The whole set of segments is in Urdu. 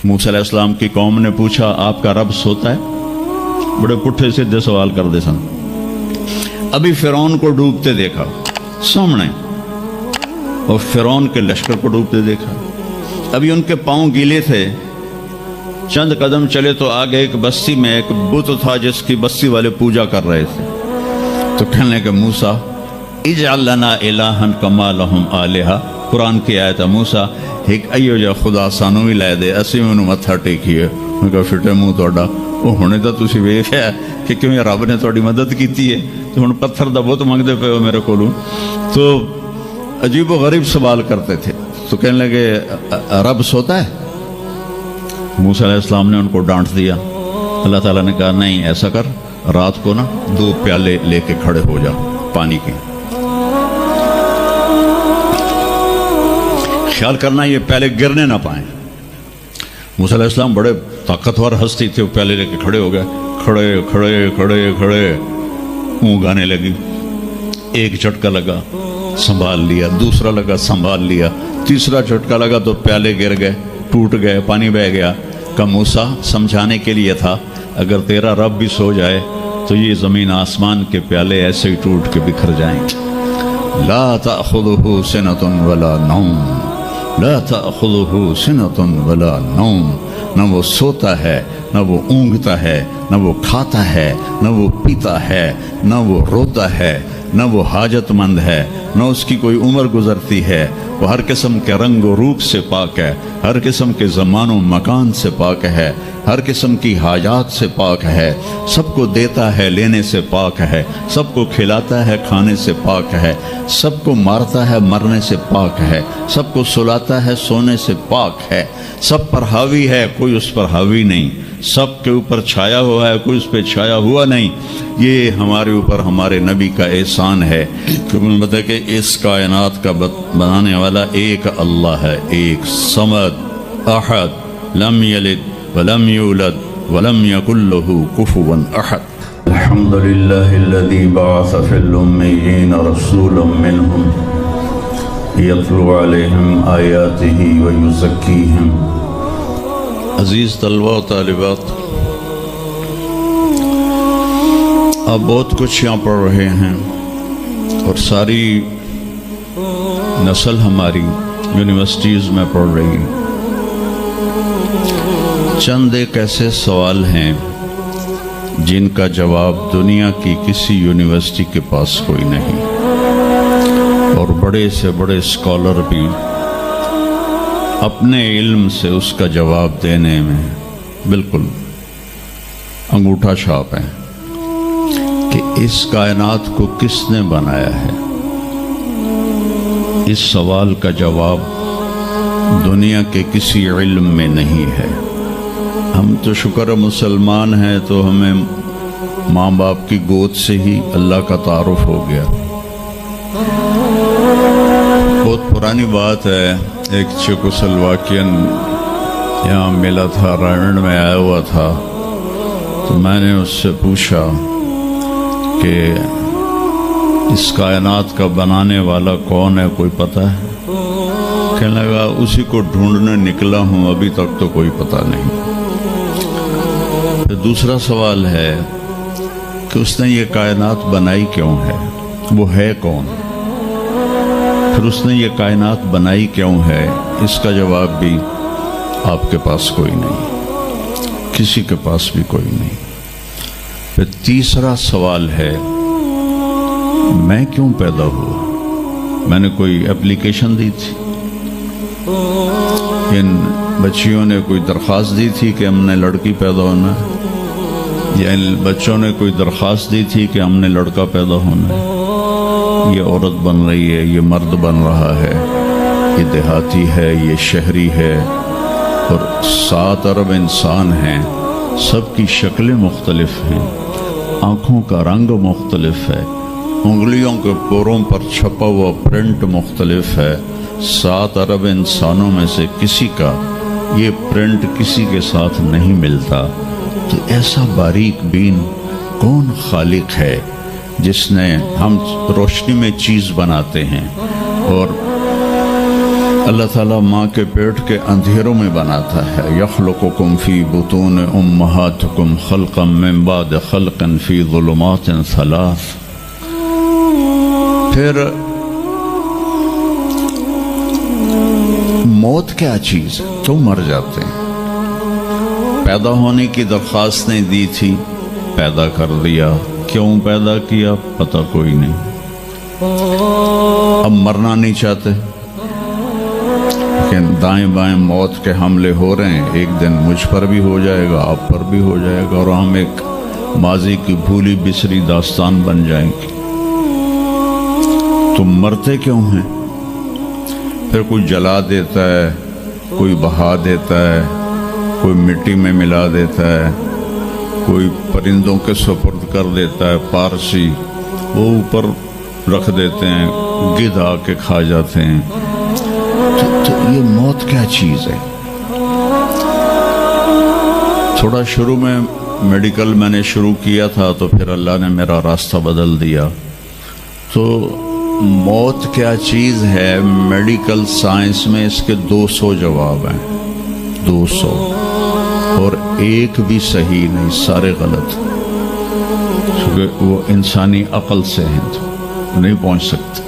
موسیٰ علیہ السلام کی قوم نے پوچھا آپ کا رب سوتا ہے؟ بڑے پٹھے سیدھے سوال کر دے سن. ابھی فرعون کو ڈوبتے دیکھا سامنے، اور فرعون کے لشکر کو ڈوبتے دیکھا. ابھی ان کے پاؤں گیلے تھے، چند قدم چلے تو آگے ایک بستی میں ایک بت تھا جس کی بستی والے پوجا کر رہے تھے. تو کہنے لگے موسیٰ اجعل لنا الہا کما لہم آلہہ. قرآن کی آیت ہے موسیٰ ایک ایو جا خدا سانو بھی لے دے اسی میں انہوں متھا ٹیکیے. میں کہا فٹے منہ توڑا وہ ہونے تو تسی ویکھیا کہ کیوں رب نے تھوڑی مدد کیتی ہے تو ہن پتھر دا بت منگدے پے ہو میرے کولوں. تو عجیب و غریب سوال کرتے تھے. تو کہنے لگے رب سوتا ہے؟ موسیٰ علیہ السلام نے ان کو ڈانٹ دیا. اللہ تعالیٰ نے کہا نہیں، ایسا کر رات کو نا 2 پیالے لے کے کھڑے ہو جا پانی کے. خیال کرنا یہ پیالے گرنے نہ پائیں. موسیٰ علیہ السلام بڑے طاقتور ہستی تھے، وہ پیالے لے کے کھڑے ہو گئے. کھڑے کھڑے کھڑے کھڑے اونگ آنے لگی. ایک جھٹکا لگا سنبھال لیا، دوسرا لگا سنبھال لیا، تیسرا جھٹکا لگا تو پیالے گر گئے، ٹوٹ گئے، پانی بہہ گیا. کہ موسیٰ سمجھانے کے لیے تھا اگر تیرا رب بھی سو جائے تو یہ زمین آسمان کے پیالے ایسے ہی ٹوٹ کے بکھر جائیں گے. لا تأخذہ سنۃ ولا نوم، لا تأخذہ سنۃ ولا نوم. نہ وہ سوتا ہے، نہ وہ اونگتا ہے، نہ وہ کھاتا ہے، نہ وہ پیتا ہے، نہ وہ روتا ہے، نہ وہ حاجت مند ہے، نہ اس کی کوئی عمر گزرتی ہے. وہ ہر قسم کے رنگ و روپ سے پاک ہے، ہر قسم کے زمان و مکان سے پاک ہے، ہر قسم کی حاجات سے پاک ہے. سب کو دیتا ہے، لینے سے پاک ہے، سب کو کھلاتا ہے، کھانے سے پاک ہے، سب کو مارتا ہے، مرنے سے پاک ہے، سب کو سلاتا ہے، سونے سے پاک ہے. سب پر حاوی ہے، کوئی اس پر حاوی نہیں. سب کے اوپر چھایا ہوا ہے، کوئی اس پہ چھایا ہوا نہیں. یہ ہمارے اوپر ہمارے نبی کا احسان ہے کہ انہوں نے بتایا کہ اس کائنات کا بنانے والا ایک اللہ ہے، ایک صمد احد لم یلد ولم یولد ولم یکن له کفوا احد. الحمد للہ الذی بعث فی الأمیین رسولا منہم یتلو علیہم آیاتہ ویزکیہم. عزیز طلبہ و طالبات، آپ بہت کچھ یہاں پڑھ رہے ہیں اور ساری نسل ہماری یونیورسٹیز میں پڑھ رہی ہے. چند ایک ایسے سوال ہیں جن کا جواب دنیا کی کسی یونیورسٹی کے پاس کوئی نہیں، اور بڑے سے بڑے اسکالر بھی اپنے علم سے اس کا جواب دینے میں بالکل انگوٹھا چھاپ ہے کہ اس کائنات کو کس نے بنایا ہے. اس سوال کا جواب دنیا کے کسی علم میں نہیں ہے. ہم تو شکر مسلمان ہیں تو ہمیں ماں باپ کی گود سے ہی اللہ کا تعارف ہو گیا. بہت پرانی بات ہے، ایک چیکوسلواکین یہاں ملا تھا، رائنڈ میں آیا ہوا تھا. تو میں نے اس سے پوچھا کہ اس کائنات کا بنانے والا کون ہے، کوئی پتہ ہے؟ کہنے لگا اسی کو ڈھونڈنے نکلا ہوں، ابھی تک تو کوئی پتہ نہیں. پھر دوسرا سوال ہے کہ اس نے یہ کائنات بنائی کیوں ہے، وہ ہے کون؟ پھر اس نے یہ کائنات بنائی کیوں ہے، اس کا جواب بھی آپ کے پاس کوئی نہیں، کسی کے پاس بھی کوئی نہیں. پھر تیسرا سوال ہے میں کیوں پیدا ہوا؟ میں نے کوئی اپلیکیشن دی تھی؟ ان بچیوں نے کوئی درخواست دی تھی کہ ہم نے لڑکی پیدا ہونا ہے؟ یا ان بچوں نے کوئی درخواست دی تھی کہ ہم نے لڑکا پیدا ہونا ہے؟ یہ عورت بن رہی ہے، یہ مرد بن رہا ہے، یہ دیہاتی ہے، یہ شہری ہے، اور 7 ارب انسان ہیں. سب کی شکلیں مختلف ہیں، آنکھوں کا رنگ مختلف ہے، انگلیوں کے پوروں پر چھپا ہوا پرنٹ مختلف ہے. 7 ارب انسانوں میں سے کسی کا یہ پرنٹ کسی کے ساتھ نہیں ملتا. تو ایسا باریک بین کون خالق ہے جس نے، ہم روشنی میں چیز بناتے ہیں اور اللہ تعالیٰ ماں کے پیٹ کے اندھیروں میں بناتا ہے. یخلقکم فی بطون امہاتکم خلقا من بعد خلق فی ظلمات ثلاث. پھر موت کیا چیز ہے؟ کیوں مر جاتے ہیں؟ پیدا ہونے کی درخواست نہیں دی تھی، پیدا کر دیا. کیوں پیدا کیا پتہ کوئی نہیں. اب مرنا نہیں چاہتے کہ دائیں بائیں موت کے حملے ہو رہے ہیں. ایک دن مجھ پر بھی ہو جائے گا، آپ پر بھی ہو جائے گا، اور ہم ایک ماضی کی بھولی بسری داستان بن جائیں گے. تم مرتے کیوں ہیں؟ پھر کوئی جلا دیتا ہے، کوئی بہا دیتا ہے، کوئی مٹی میں ملا دیتا ہے، کوئی پرندوں کے سپرد کر دیتا ہے. پارسی وہ اوپر رکھ دیتے ہیں، گدھ آ کے کھا جاتے ہیں. تو یہ موت کیا چیز ہے؟ تھوڑا شروع میں میڈیکل میں نے شروع کیا تھا، تو پھر اللہ نے میرا راستہ بدل دیا. تو موت کیا چیز ہے؟ میڈیکل سائنس میں اس کے 200 جواب ہیں، 200، اور ایک بھی صحیح نہیں، سارے غلط. کیونکہ وہ انسانی عقل سے ہیں تو نہیں پہنچ سکتے.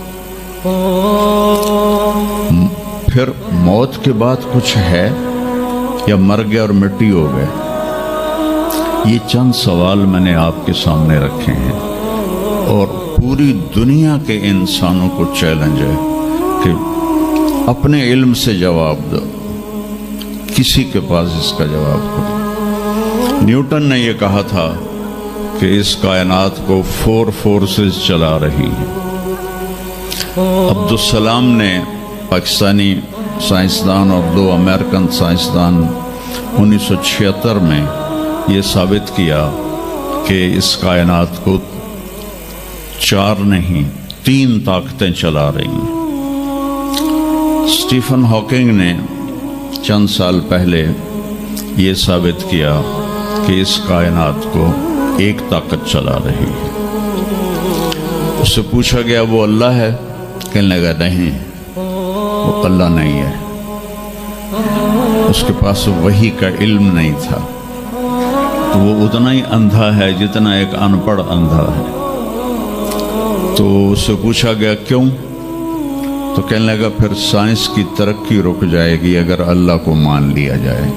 پھر موت کے بعد کچھ ہے یا مر گیا اور مٹی ہو گئے؟ یہ چند سوال میں نے آپ کے سامنے رکھے ہیں، اور پوری دنیا کے انسانوں کو چیلنج ہے کہ اپنے علم سے جواب دو. کسی کے پاس اس کا جواب ہو. نیوٹن نے یہ کہا تھا کہ اس کائنات کو 4 فورسز چلا رہی ہیں. عبدالسلام نے، پاکستانی سائنسدان اور 2 امریکن سائنسدان، 1976 میں یہ ثابت کیا کہ اس کائنات کو 4 نہیں 3 طاقتیں چلا رہی ہیں. اسٹیفن ہاکنگ نے چند سال پہلے یہ ثابت کیا کہ اس کائنات کو ایک طاقت چلا رہی ہے. اس سے پوچھا گیا وہ اللہ ہے؟ کہنے لگا نہیں، وہ اللہ نہیں ہے. اس کے پاس وحی کا علم نہیں تھا، تو وہ اتنا ہی اندھا ہے جتنا ایک ان پڑھ اندھا ہے. تو اس سے پوچھا گیا کیوں؟ تو کہنے لگا پھر سائنس کی ترقی رک جائے گی اگر اللہ کو مان لیا جائے.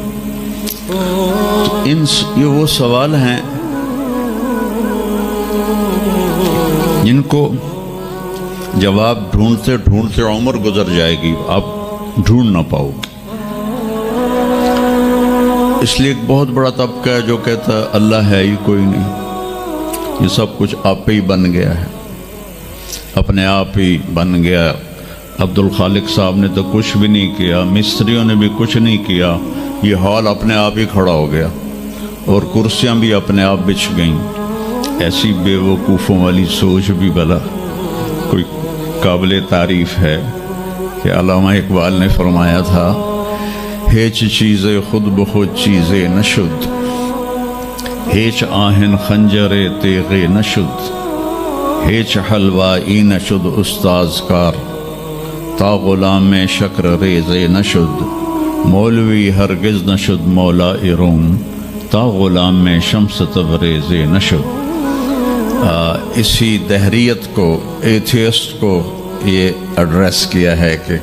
تو یہ وہ سوال ہیں جن کو جواب ڈھونڈتے ڈھونڈتے عمر گزر جائے گی، آپ ڈھونڈ نہ پاؤ گے. اس لیے ایک بہت بڑا طبقہ ہے جو کہتا ہے اللہ ہے ہی کوئی نہیں، یہ سب کچھ آپ پہ ہی بن گیا ہے، اپنے آپ ہی بن گیا. عبد الخالق صاحب نے تو کچھ بھی نہیں کیا، مستریوں نے بھی کچھ نہیں کیا، یہ ہال اپنے آپ ہی کھڑا ہو گیا، اور کرسیاں بھی اپنے آپ بچھ گئیں. ایسی بے وقوفوں والی سوچ بھی بلا کوئی قابل تعریف ہے کہ علامہ اقبال نے فرمایا تھا، ہیچ چیزیں خود بخود چیزیں نشد، ہیچ آہن خنجر تیغ نشد، ہیچ حلوائی نشد استاذ کار، تا غلام شکر ریز نشد، مولوی ہرگز نشد مولا روم، تا غلام شمس تبریز نشد. اسی دہریت کو، ایتھیسٹ کو یہ ایڈریس کیا ہے کہ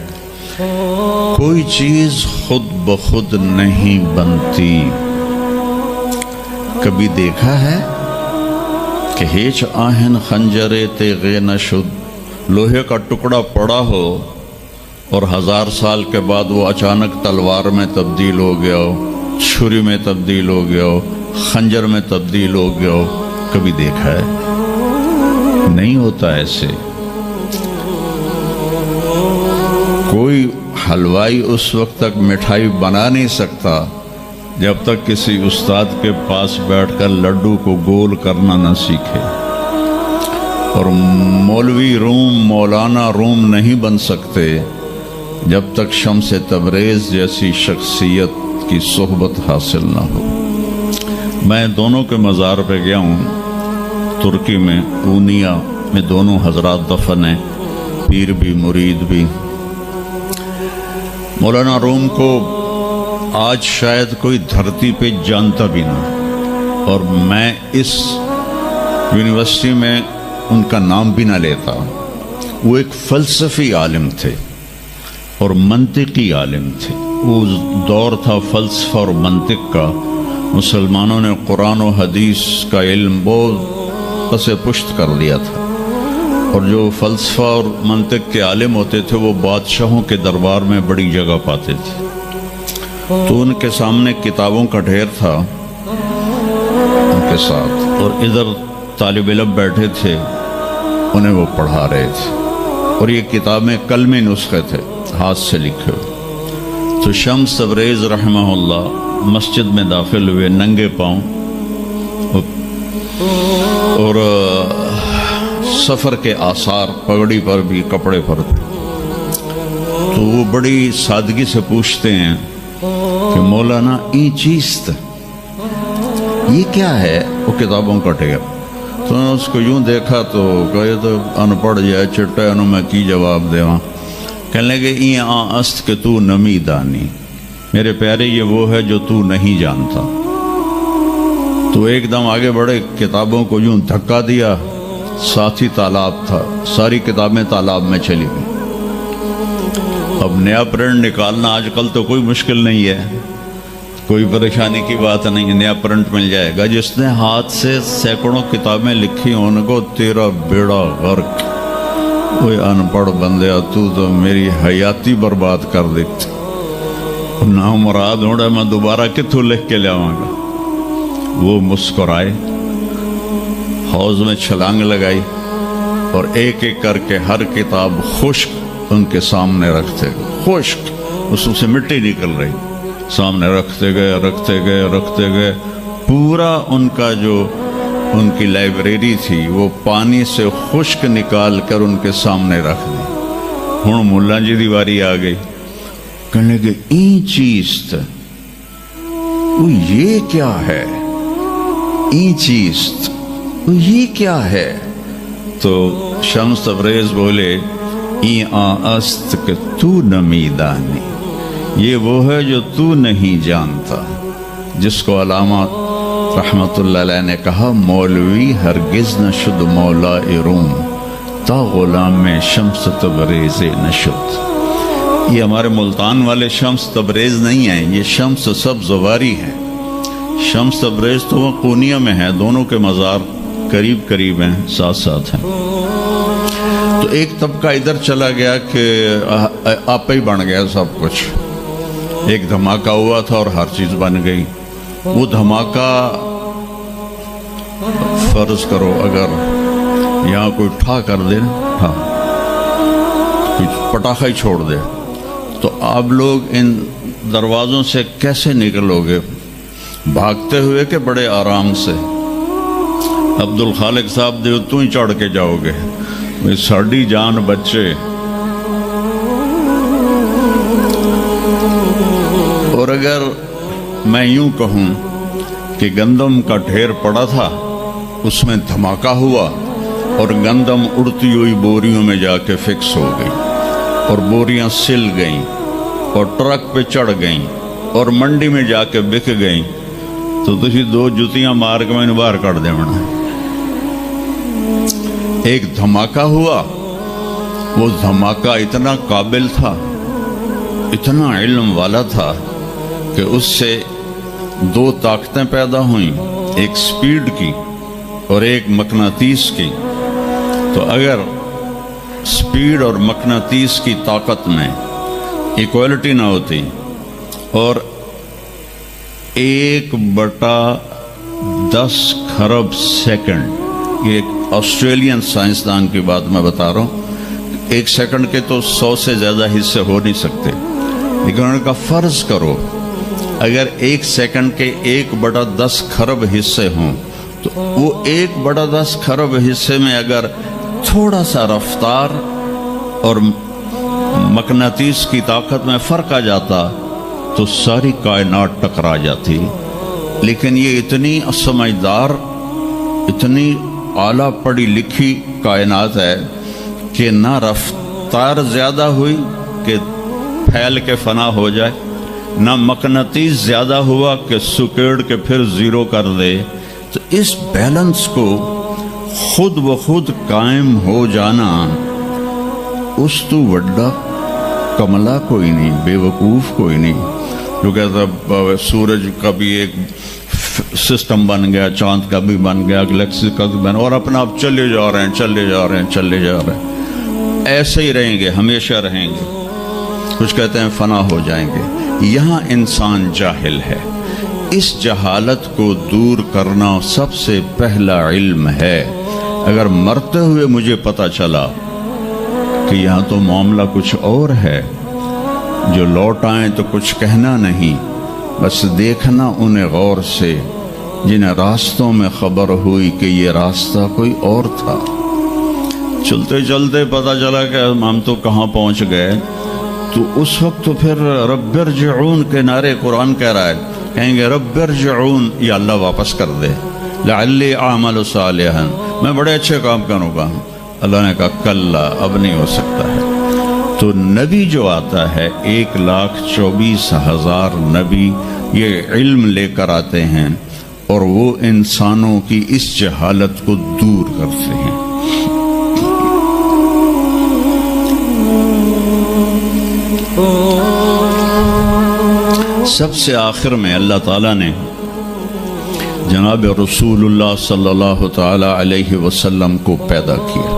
کوئی چیز خود بخود نہیں بنتی. کبھی دیکھا ہے کہ ہیچ آہن خنجر تیغ نشد، لوہے کا ٹکڑا پڑا ہو اور 1000 سال کے بعد وہ اچانک تلوار میں تبدیل ہو گیا ہو، چھری میں تبدیل ہو گیا ہو، خنجر میں تبدیل ہو گیا ہو؟ کبھی دیکھا ہے؟ نہیں ہوتا ایسے. کوئی حلوائی اس وقت تک مٹھائی بنا نہیں سکتا جب تک کسی استاد کے پاس بیٹھ کر لڈو کو گول کرنا نہ سیکھے، اور مولوی روم، مولانا روم نہیں بن سکتے جب تک شمس تبریز جیسی شخصیت کی صحبت حاصل نہ ہو. میں دونوں کے مزار پہ گیا ہوں، ترکی میں اونیا میں دونوں حضرات دفن ہیں، پیر بھی مرید بھی. مولانا روم کو آج شاید کوئی دھرتی پہ جانتا بھی نہ، اور میں اس یونیورسٹی میں ان کا نام بھی نہ لیتا۔ وہ ایک فلسفی عالم تھے اور منطقی عالم تھے۔ وہ دور تھا فلسفہ اور منطق کا، مسلمانوں نے قرآن و حدیث کا علم بہت پس پشت کر لیا تھا، اور جو فلسفہ اور منطق کے عالم ہوتے تھے وہ بادشاہوں کے دربار میں بڑی جگہ پاتے تھے۔ تو ان کے سامنے کتابوں کا ڈھیر تھا ان کے ساتھ، اور ادھر طالب علم بیٹھے تھے، انہیں وہ پڑھا رہے تھے، اور یہ کتابیں کلمی نسخے تھے ہاتھ سے لکھے ہوئے۔ تو شمس تبریز رحمہ اللہ مسجد میں داخل ہوئے ننگے پاؤں، اور سفر کے آثار پگڑی پر بھی کپڑے پر بھی۔ تو وہ بڑی سادگی سے پوچھتے ہیں کہ مولانا این چیست، یہ کیا ہے؟ وہ کتابوں کا ڈھیر۔ تو نے اس کو یوں دیکھا تو کہے تو ان پڑھ جائے چٹے انہوں میں کی جواب دے وہاں، کہنے لگے این است کہ تو نمی دانی، میرے پیارے یہ وہ ہے جو تو نہیں جانتا۔ تو ایک دم آگے بڑھے، کتابوں کو یوں دھکا دیا، ساتھ ہی تالاب تھا، ساری کتابیں تالاب میں چلی گئی۔ اب نیا پرنٹ نکالنا آج کل تو کوئی مشکل نہیں ہے، کوئی پریشانی کی بات نہیں، نیا پرنٹ مل جائے گا۔ جس نے ہاتھ سے سینکڑوں کتابیں لکھی ان کو تیرا بیڑا غرق، وہ ان پڑھ بندیا تو میری حیاتی برباد کر دیتی، نہ مراد ہوڑا میں دوبارہ کتوں لکھ کے لیاواں گا۔ وہ مسکرائے، حوض میں چھلانگ لگائی، اور ایک ایک کر کے ہر کتاب خشک ان کے سامنے رکھتے گئے، خشک، اس میں سے مٹی نکل رہی، سامنے رکھتے گئے، پورا ان کا جو ان کی لائبریری تھی وہ پانی سے خشک نکال کر ان کے سامنے رکھ دی۔ ہوں ملا جی دی باری آ گئی، کہنے لگے این چیز تھا، وہ یہ کیا ہے؟ این چیز وہ یہ کیا ہے؟ تو شمس تبریز بولے این است کہ تو نمی دانی، یہ وہ ہے جو تو نہیں جانتا، جس کو علامہ رحمت اللہ علیہ نے کہا مولوی ہرگز نہ شد مولا روم تا غلام شمس تبریز نشد۔ یہ ہمارے ملتان والے شمس تبریز نہیں ہیں، یہ شمس سبزواری ہیں۔ شمس تبریز تو وہ قونیہ میں ہے، دونوں کے مزار قریب قریب ہیں، ساتھ ساتھ ہیں۔ تو ایک طبقہ ادھر چلا گیا کہ آپ ہی بن گیا سب کچھ، ایک دھماکہ ہوا تھا اور ہر چیز بن گئی۔ وہ دھماکہ فرض کرو اگر یہاں کوئی ٹھا کر دے، کوئی پٹاخہ ہی چھوڑ دے، تو آپ لوگ ان دروازوں سے کیسے نکلو گے؟ بھاگتے ہوئے کہ بڑے آرام سے؟ عبد الخالق صاحب دے تو ہی چڑھ کے جاؤ گے، ساڑی جان بچے۔ اور اگر میں یوں کہوں کہ گندم کا ڈھیر پڑا تھا، اس میں دھماکہ ہوا اور گندم اڑتی ہوئی بوریوں میں جا کے فکس ہو گئی، اور بوریاں سل گئیں اور ٹرک پہ چڑھ گئیں اور منڈی میں جا کے بک گئیں، تو تسی دو جتیاں مار کے میں باہر کر دے بنا۔ ایک دھماکہ ہوا، وہ دھماکہ اتنا قابل تھا، اتنا علم والا تھا کہ اس سے دو طاقتیں پیدا ہوئیں، ایک سپیڈ کی اور ایک مقناطیس کی۔ تو اگر سپیڈ اور مقناطیس کی طاقت میں ایکوالٹی نہ ہوتی اور 1/10 خرب سیکنڈ، یہ ایک آسٹریلین سائنسدان کی بات میں بتا رہا ہوں، ایک سیکنڈ کے تو 100 سے زیادہ حصے ہو نہیں سکتے، لیکن انہوں نے کہا فرض کرو اگر 1 سیکنڈ کے 1/10 خرب حصے ہوں، تو وہ 1/10 خرب حصے میں اگر تھوڑا سا رفتار اور مقناطیس کی طاقت میں فرق آ جاتا تو ساری کائنات ٹکرا جاتی۔ لیکن یہ اتنی سمجھدار، اتنی اعلیٰ پڑھی لکھی کائنات ہے کہ نہ رفتار زیادہ ہوئی کہ پھیل کے فنا ہو جائے، نہ مقناطیس زیادہ ہوا کہ سکیڑ کے پھر زیرو کر دے۔ تو اس بیلنس کو خود بخود قائم ہو جانا، اس تو وڈا کملا کوئی نہیں، بے وقوف کوئی نہیں جو کہتا سورج کا بھی ایک سسٹم بن گیا، چاند کا بھی بن گیا، گلیکسی کا بھی بن گیا، اور اپنا آپ چلے جا رہے ہیں، ایسے ہی رہیں گے، ہمیشہ رہیں گے۔ کچھ کہتے ہیں فنا ہو جائیں گے۔ یہاں انسان جاہل ہے، اس جہالت کو دور کرنا سب سے پہلا علم ہے۔ اگر مرتے ہوئے مجھے پتہ چلا کہ یہاں تو معاملہ کچھ اور ہے، جو لوٹ آئیں تو کچھ کہنا نہیں، بس دیکھنا انہیں غور سے جنہیں راستوں میں خبر ہوئی کہ یہ راستہ کوئی اور تھا۔ چلتے چلتے پتہ چلا کہ ہم تو کہاں پہنچ گئے، تو اس وقت تو پھر رب ارجعون کے نعرے قرآن کہہ رہا ہے، کہیں گے رب ارجعون، یا اللہ واپس کر دے، لعلی اعمل صالحا، میں بڑے اچھے کام کروں گا۔ اللہ نے کہا کلا، اب نہیں ہو سکتا ہے۔ تو نبی جو آتا ہے 1,24,000 نبی یہ علم لے کر آتے ہیں، اور وہ انسانوں کی اس جہالت کو دور کرتے ہیں۔ سب سے آخر میں اللہ تعالیٰ نے جناب رسول اللہ صلی اللہ تعالی علیہ وسلم کو پیدا کیا،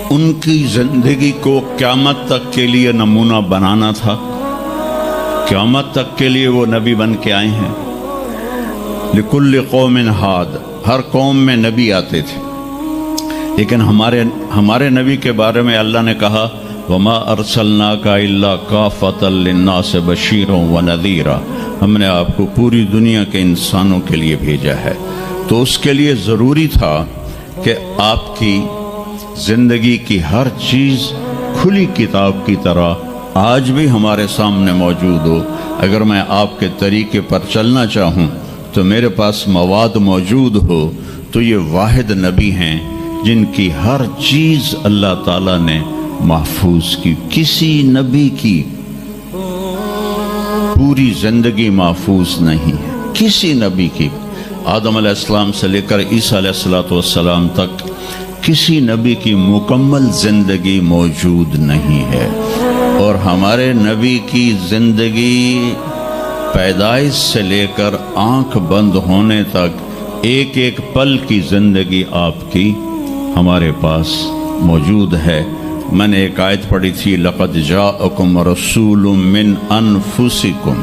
ان کی زندگی کو قیامت تک کے لیے نمونہ بنانا تھا۔ قیامت تک کے لیے وہ نبی بن کے آئے ہیں۔ لکل قوم ہاد، ہر قوم میں نبی آتے تھے، لیکن ہمارے نبی کے بارے میں اللہ نے کہا وما ارسلناک الا کافۃ للناس بشیرا ونذیرا، ہم نے آپ کو پوری دنیا کے انسانوں کے لیے بھیجا ہے۔ تو اس کے لیے ضروری تھا کہ آپ کی زندگی کی ہر چیز کھلی کتاب کی طرح آج بھی ہمارے سامنے موجود ہو۔ اگر میں آپ کے طریقے پر چلنا چاہوں تو میرے پاس مواد موجود ہو، تو یہ واحد نبی ہیں جن کی ہر چیز اللہ تعالیٰ نے محفوظ کی۔ کسی نبی کی پوری زندگی محفوظ نہیں ہے، کسی نبی کی، آدم علیہ السلام سے لے کر عیسیٰ علیہ السلام تک کسی نبی کی مکمل زندگی موجود نہیں ہے۔ اور ہمارے نبی کی زندگی پیدائش سے لے کر آنکھ بند ہونے تک ایک ایک پل کی زندگی آپ کی ہمارے پاس موجود ہے۔ میں نے ایک آیت پڑھی تھی لقد جاءکم رسول من انفسکم،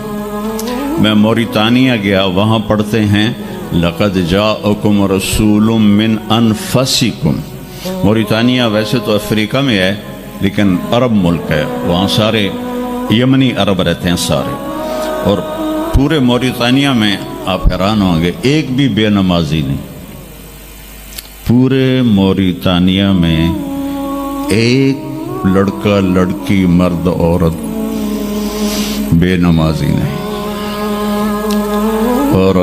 میں موریتانیہ گیا، وہاں پڑھتے ہیں لقد جاءکم رسول من انفسکم۔ موریتانیہ ویسے تو افریقہ میں ہے لیکن عرب ملک ہے، وہاں سارے یمنی عرب رہتے ہیں سارے، اور پورے موریتانیہ میں آپ حیران ہوں گے ایک بھی بے نمازی نہیں، پورے موریتانیہ میں ایک لڑکا لڑکی مرد عورت بے نمازی نہیں۔ اور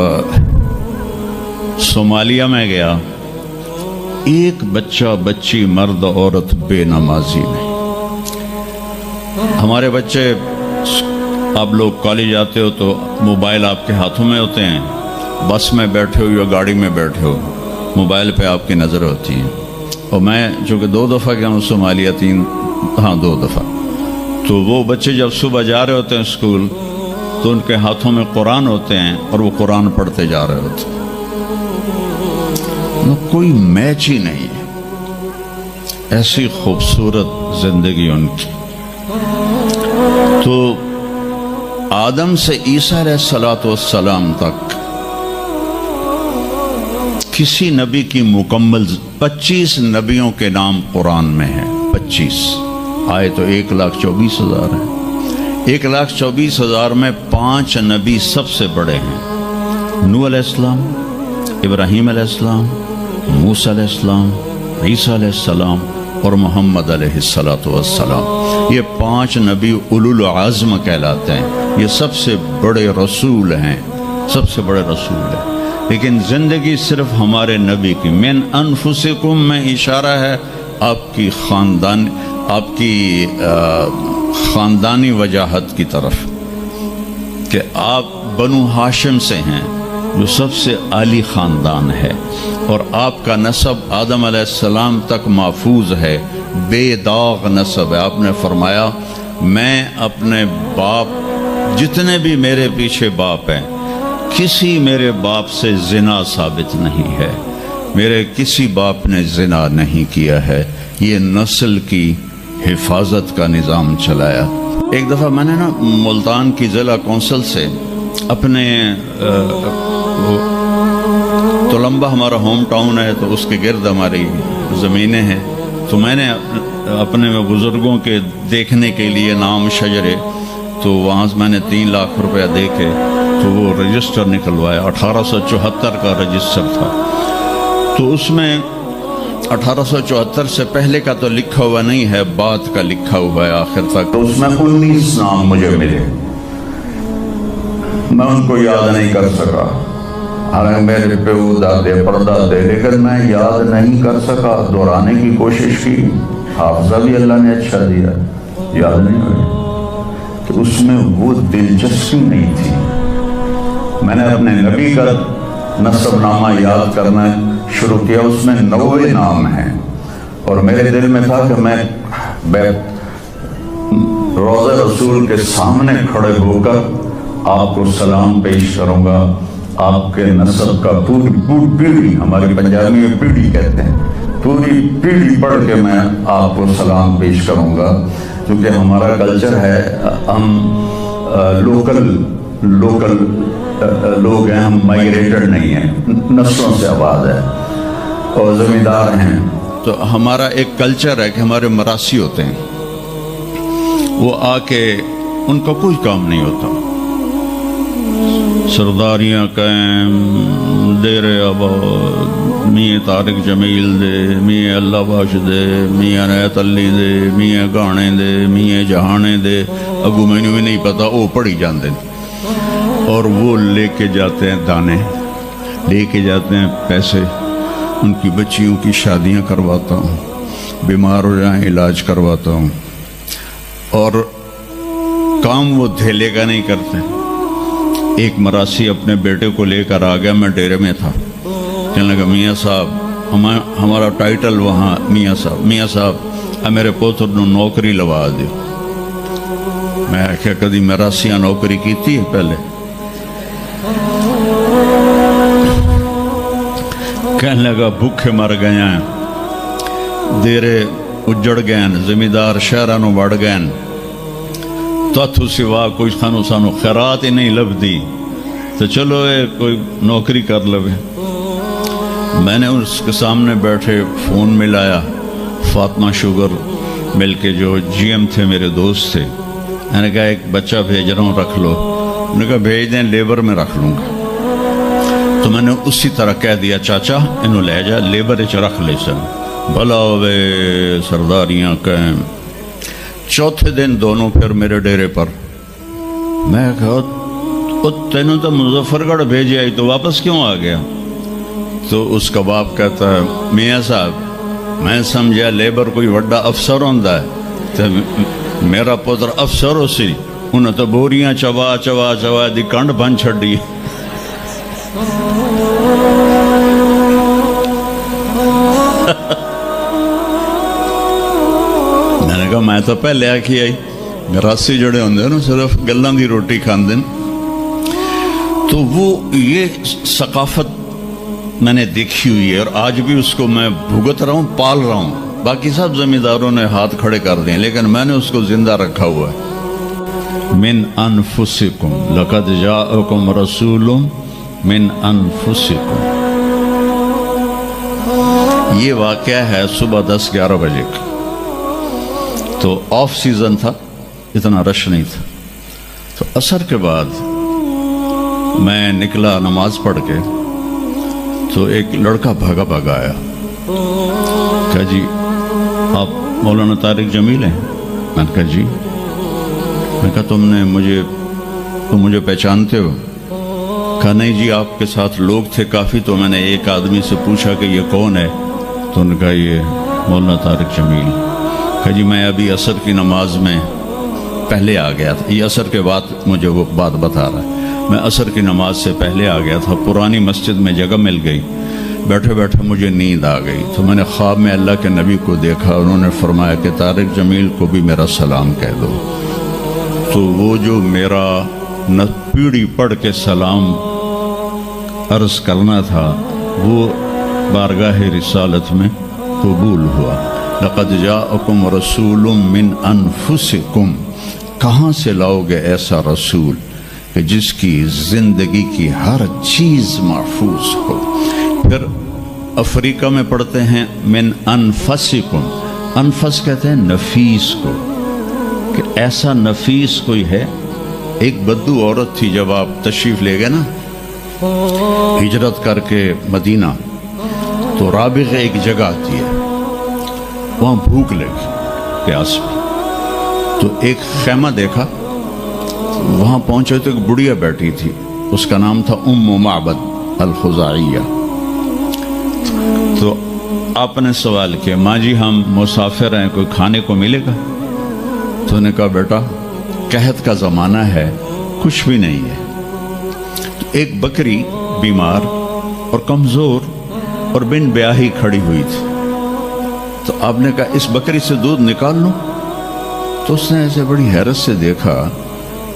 صومالیہ میں گیا، ایک بچہ بچی مرد عورت بے نمازی نہیں۔ ہمارے بچے، آپ لوگ کالج آتے ہو تو موبائل آپ کے ہاتھوں میں ہوتے ہیں، بس میں بیٹھے ہو یا گاڑی میں بیٹھے ہو، موبائل پہ آپ کی نظر ہوتی ہے۔ اور میں چونکہ 2 دفعہ گیا ہوں صومالیہ، 2 دفعہ، تو وہ بچے جب صبح جا رہے ہوتے ہیں اسکول تو ان کے ہاتھوں میں قرآن ہوتے ہیں اور وہ قرآن پڑھتے جا رہے ہوتے ہیں، کوئی میچ ہی نہیں ہے، ایسی خوبصورت زندگی ان کی۔ تو آدم سے عیسیٰ علیہ السلام تک کسی نبی کی مکمل 25 نبیوں کے نام قرآن میں ہیں، 25 آئے تو 1,24,000 ہیں۔ 1,24,000 میں 5 نبی سب سے بڑے ہیں، نوح علیہ السلام، ابراہیم علیہ السلام، موسیٰ علیہ السلام، عیسیٰ علیہ السلام اور محمد علیہ السلام۔ یہ 5 نبی اولو العزم کہلاتے ہیں، یہ سب سے بڑے رسول ہیں، سب سے بڑے رسول ہیں۔ لیکن زندگی صرف ہمارے نبی کی، من انفسکم میں اشارہ ہے آپ کی خاندانی وجاہت کی طرف کہ آپ بنو ہاشم سے ہیں جو سب سے عالی خاندان ہے، اور آپ کا نسب آدم علیہ السلام تک محفوظ ہے، بے داغ نسب ہے۔ آپ نے فرمایا میں اپنے باپ، جتنے بھی میرے پیچھے باپ ہیں، کسی میرے باپ سے زنا ثابت نہیں ہے، میرے کسی باپ نے زنا نہیں کیا ہے۔ یہ نسل کی حفاظت کا نظام چلایا۔ ایک دفعہ میں نے ملتان کی ضلع کونسل سے اپنے تلمبہ ہمارا ہوم ٹاؤن ہے تو اس کے گرد ہماری زمینیں ہیں، تو میں نے اپنے بزرگوں کے دیکھنے کے لیے نام شجرے، تو وہاں سے میں نے 3 لاکھ روپیہ دے کے تو وہ رجسٹر نکلوایا۔ 1874 کا رجسٹر تھا، تو اس میں 1874 سے پہلے کا تو لکھا ہوا نہیں ہے، بعد کا لکھا ہوا ہے آخر تک۔ تو اس میں 19 نام مجھے ملے، میں ان کو یاد نہیں کر سکا، حالانکہ میرے پیو دادے پردادے، لیکن میں یاد نہیں کر سکا۔ دہرانے کی کوشش کی، حافظہ بھی اللہ نے اچھا دیا، یاد نہیں ہوئی۔ تو اس میں وہ دلچسپی نہیں تھی۔ میں نے اپنے نبی کا نسب نامہ یاد کرنا شروع کیا، اس میں 90 نام ہیں، اور میرے دل میں تھا کہ میں روضہ رسول کے سامنے کھڑے ہو کر آپ کو سلام پیش کروں گا، آپ کے نسب کا پوری پیڑھی، ہماری پنجابی میں پیڑھی کہتے ہیں، پوری پیڑھی پڑھ کے میں آپ کو سلام پیش کروں گا، کیونکہ ہمارا کلچر ہے، ہم لوکل لوگ ہیں، ہم مائگریٹڈ نہیں ہیں، نسلوں سے آباد ہے اور زمیندار ہیں۔ تو ہمارا ایک کلچر ہے کہ ہمارے مراسی ہوتے ہیں، وہ آ کے ان کا کوئی کام نہیں ہوتا، سرداریاں قائم، دیر آباد، میاں طارق جمیل دے، میاں اللہ بخش دے، میاں نیت علی دے، میاں گانے دے، میاں جہانے دے، اگو مینوں بھی نہیں پتا، وہ پڑھی جاندے، اور وہ لے کے جاتے ہیں دانے، لے کے جاتے ہیں پیسے، ان کی بچیوں کی شادیاں کرواتا ہوں، بیمار ہو جائیں علاج کرواتا ہوں، اور کام وہ دھیلے کا نہیں کرتے۔ ایک مراسی اپنے بیٹے کو لے کر آ گیا، میں ڈیرے میں تھا، کہنے لگا میاں صاحب، ہمارا ٹائٹل وہاں میاں صاحب میرے پوتر نو نوکری لوا دیو۔ میں کیا کدی مراسیاں نوکری کیتی ہے پہلے؟ کہنے لگا بھوکے مر گئے ہیں، دیرے اجڑ گئے ہیں، زمیندار شہرانوں بڑھ گئے ہیں، تو سوا کوئی سانو خیرات ہی نہیں لبدی، تو چلو کوئی نوکری کر لوے۔ میں نے اس کے سامنے بیٹھے فون ملایا، فاطمہ شوگر مل کے جو جی ایم تھے میرے دوست تھے، میں نے کہا ایک بچہ بھیج رہا ہوں، رکھ لو۔ انہوں نے کہا بھیج دیں، لیبر میں رکھ لوں گا۔ تو میں نے اسی طرح کہہ دیا چاچا انہوں لے جا، لیبر اچ رکھ لے سن، بھلا ہوئے سرداریاں قائم۔ چوتھے دن دونوں پھر میرے ڈیرے پر، میں کہا تینوں تو مظفر گڑھ بھیجے آئی تو واپس کیوں آ گیا؟ تو اس کا باپ کہتا ہے میاں صاحب میں سمجھا لیبر کوئی وڈا افسر ہوندا ہے، تو میرا پتر افسر ہو سی، انہیں تو بوریاں چوا چوا چوا دی کنڈ بن چھڑی۔ میں نے کہا میں تو پہلے آکھی آئی، راسی جڑے ہوندے نا صرف گلاں دی روٹی کھاندے۔ تو وہ یہ ثقافت میں نے دیکھی ہوئی ہے، اور آج بھی اس کو میں بھگت رہا ہوں، پال رہا ہوں۔ باقی سب زمینداروں نے ہاتھ کھڑے کر دیں، لیکن میں نے اس کو زندہ رکھا ہوا ہے۔ من انفسکم لقد جاءکم رسول من انفسکم۔ یہ واقعہ ہے صبح 10-11 بجے کا، تو آف سیزن تھا، اتنا رش نہیں تھا۔ تو عصر کے بعد میں نکلا نماز پڑھ کے، تو ایک لڑکا بھاگا بھاگا آیا، کہا جی آپ مولانا طارق جمیل ہیں؟ میں نے کہا جی۔ میں کہا تم مجھے پہچانتے ہو؟ کہا نہیں جی، آپ کے ساتھ لوگ تھے کافی، تو میں نے ایک آدمی سے پوچھا کہ یہ کون ہے، تو انہوں نے کہا یہ مولانا طارق جمیل۔ کہا جی میں ابھی عصر کی نماز میں پہلے آ گیا تھا، یہ عصر کے بعد مجھے وہ بات بتا رہا ہے، میں عصر کی نماز سے پہلے آ گیا تھا، پرانی مسجد میں جگہ مل گئی، بیٹھے بیٹھے مجھے نیند آ گئی، تو میں نے خواب میں اللہ کے نبی کو دیکھا، انہوں نے فرمایا کہ طارق جمیل کو بھی میرا سلام کہہ دو۔ تو وہ جو میرا پیڑھی پڑھ کے سلام عرض کرنا تھا وہ بارگاہ رسالت میں قبول ہوا۔ لقد جاءکم رسول من انفسکم، کہاں سے لاؤ گے ایسا رسول کہ جس کی زندگی کی ہر چیز محفوظ ہو۔ پھر افریقہ میں پڑھتے ہیں من انفسکم، انفس کہتے ہیں نفیس کو، کہ ایسا نفیس کوئی ہے۔ ایک بدو عورت تھی، جب آپ تشریف لے گئے نا ہجرت کر کے مدینہ، تو رابغ ایک جگہ آتی ہے، وہاں بھوک لگی، پیاس میں، تو ایک خیمہ دیکھا، وہاں پہنچے تو ایک بڑھیا بیٹھی تھی، اس کا نام تھا ام معبد الخزاعیہ۔ تو آپ نے سوال کیا، ماں جی ہم مسافر ہیں، کوئی کھانے کو ملے گا؟ تو نے کہا بیٹا قحط کا زمانہ ہے، کچھ بھی نہیں ہے۔ تو ایک بکری بیمار اور کمزور اور بن بیاہی کھڑی ہوئی تھی، تو آپ نے کہا اس بکری سے دودھ نکال لوں؟ تو اس نے ایسے بڑی حیرت سے دیکھا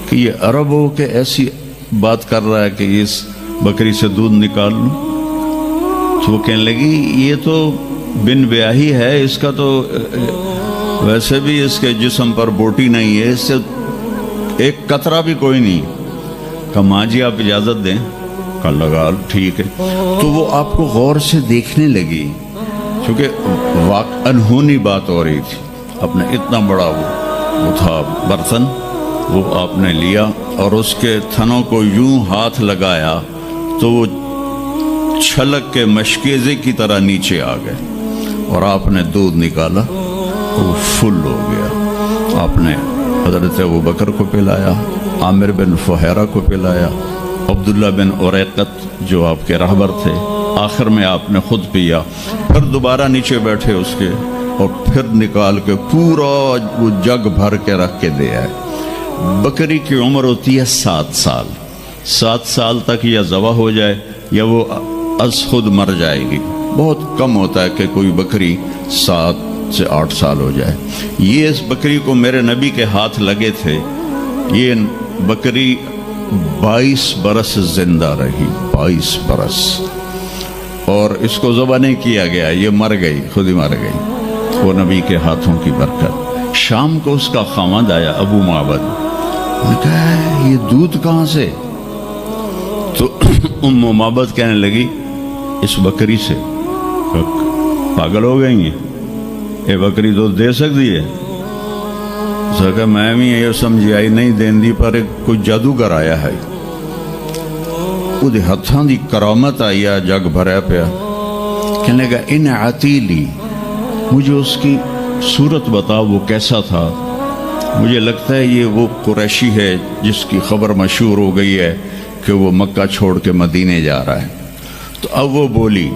کہ یہ عرب ہو کہ ایسی بات کر رہا ہے کہ اس بکری سے دودھ نکال لوں؟ تو وہ کہنے لگی یہ تو بن بیاہی ہے، اس کا تو ویسے بھی اس کے جسم پر بوٹی نہیں ہے، اس سے ایک قطرہ بھی کوئی نہیں۔ کہا ماں جی آپ اجازت دیں؟ کہا لگا ٹھیک ہے۔ تو وہ آپ کو غور سے دیکھنے لگی، کیونکہ انہونی بات ہو رہی تھی، اپنے اتنا بڑا وہ تھا برتن، وہ آپ نے لیا اور اس کے تھنوں کو یوں ہاتھ لگایا تو وہ چھلک کے مشکیزے کی طرح نیچے آ گئے، اور آپ نے دودھ نکالا، وہ فل ہو گیا۔ آپ نے حضرت ابوبکر کو پلایا، عامر بن فہیرہ کو پلایا، عبداللہ بن اریقت جو آپ کے رہبر تھے، آخر میں آپ نے خود پیا، پھر دوبارہ نیچے بیٹھے اس کے، اور پھر نکال کے پورا وہ جگ بھر کے رکھ کے دیا ہے۔ بکری کی عمر ہوتی ہے 7 سال، 7 سال تک یا ذبح ہو جائے یا وہ از خود مر جائے گی، بہت کم ہوتا ہے کہ کوئی بکری 7 سے 8 سال ہو جائے۔ یہ اس بکری کو میرے نبی کے ہاتھ لگے تھے، یہ بکری 22 برس زندہ رہی، 22 برس، اور اس کو ذبح نہیں کیا گیا، یہ مر گئی، خود ہی مر گئی، وہ نبی کے ہاتھوں کی برکت۔ شام کو اس کا خاوند آیا ابو معبد، نے کہا یہ دودھ کہاں سے؟ تو ام معبد کہنے لگی اس بکری سے۔ پاگل ہو گئی ہیں، یہ بکری دودھ دے سکتی ہے؟ کہ میں بھی یہ سمجھی آئی نہیں دین دی، پر کوئی جادوگر آیا ہے، وہ ہتھاں دی کرامت آئی ہے، جگ بھریا پیا۔ کہنے لگا ان عتیلی، مجھے اس کی صورت بتا، وہ کیسا تھا؟ مجھے لگتا ہے یہ وہ قریشی ہے جس کی خبر مشہور ہو گئی ہے کہ وہ مکہ چھوڑ کے مدینے جا رہا ہے۔ تو اب وہ بولی،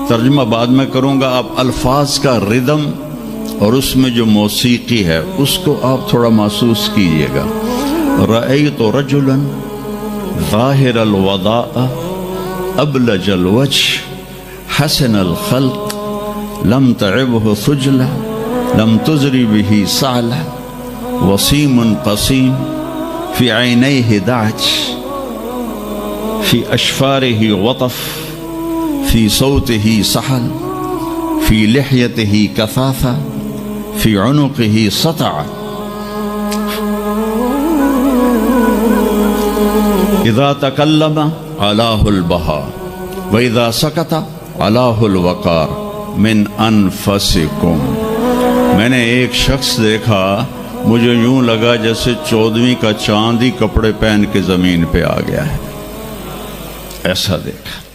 ترجمہ بعد میں کروں گا، آپ الفاظ کا ردم اور اس میں جو موسیقی ہے اس کو آپ تھوڑا محسوس کیجئے گا۔ رأیت رجلا ظاہر الوضاء ابلج الوجه حسن الخلق لم تعبه ثجلة لم تزری به سعلة وسیم قسیم فی عینیہ دعج فی اشفارہ وطف فی صوتہ سحل فی لحیتہ کثافہ فی عنقہ سطع اذا تکلم علاہ البہا واذا سکت علاہ الوقار من انفسکم۔ میں نے ایک شخص دیکھا، مجھے یوں لگا جیسے 14ویں کا چاند ہی کپڑے پہن کے زمین پہ آ گیا ہے، ایسا دیکھا۔